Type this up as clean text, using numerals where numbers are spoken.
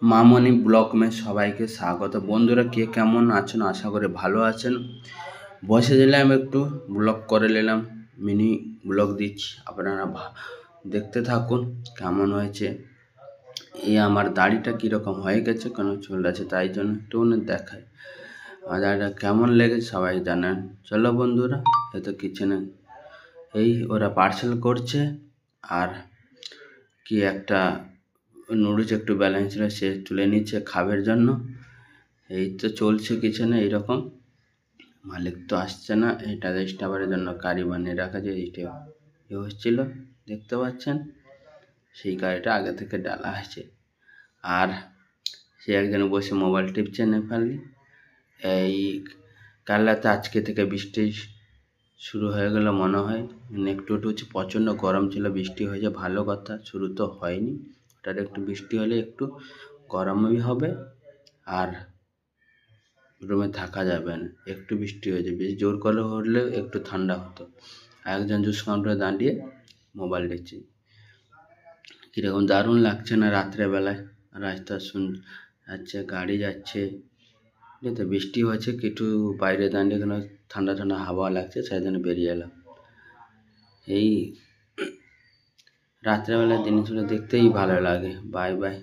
মামনি blog মে সবাইকে স্বাগত। বন্ধুরা কে কেমন আছেন, আশা করি ভালো আছেন। বসে দিলাম একটু ব্লগ করে নিলাম, মিনি ব্লগ দিচ্ছি, আপনারা দেখতে থাকুন কেমন হয়েছে। এই আমার দাড়িটা কীরকম হয়ে গেছে, কেন চলে আছে, তাই জন্য একটু দেখায়। আমার দাড়িটা কেমন লেগেছে সবাই জানেন। চলো বন্ধুরা, এ তো কিছু নেই, এই ওরা পার্সেল করছে আর কি একটা নুডলস একটু ব্যালেন্স ছিল, সে তুলে নিচ্ছে খাবের জন্য। এই তো চলছে কিছু না, এইরকম মালিক তো আসছে না। এটা স্টাফারের জন্য গাড়ি বানিয়ে রাখা, যে এইটা হচ্ছিল দেখতে পাচ্ছেন, সেই গাড়িটা আগে থেকে ডালা আছে। আর সে একজন বসে মোবাইল টিপছে নেপালি। এই কালরাতে আজকে থেকে বৃষ্টি শুরু হয়ে গেল মনে হয়, একটু একটু হচ্ছে, প্রচণ্ড গরম ছিল, বৃষ্টি হয়েছে ভালো কথা, শুরু তো হয়নি। হঠাৎ একটু বৃষ্টি হলে একটু গরমই হবে আর রুমে থাকা যাবে না। একটু বৃষ্টি হয়েছে, বেশি জোর করে হলে একটু ঠান্ডা হতো। একজন জুস কাউন্টারে দাঁড়িয়ে মোবাইল দেখছে, কীরকম দারুণ লাগছে না রাত্রেবেলায়। রাস্তা যাচ্ছে, গাড়ি যাচ্ছে, তো বৃষ্টি হয়েছে, কিছু বাইরে দাঁড়িয়ে কোনো ঠান্ডা ঠান্ডা হাওয়া লাগছে, সেই জন্য বেরিয়ে এলাম। এই রাত্রেবেলার জিনিসগুলো দেখতেই ভালো লাগে। Bye bye.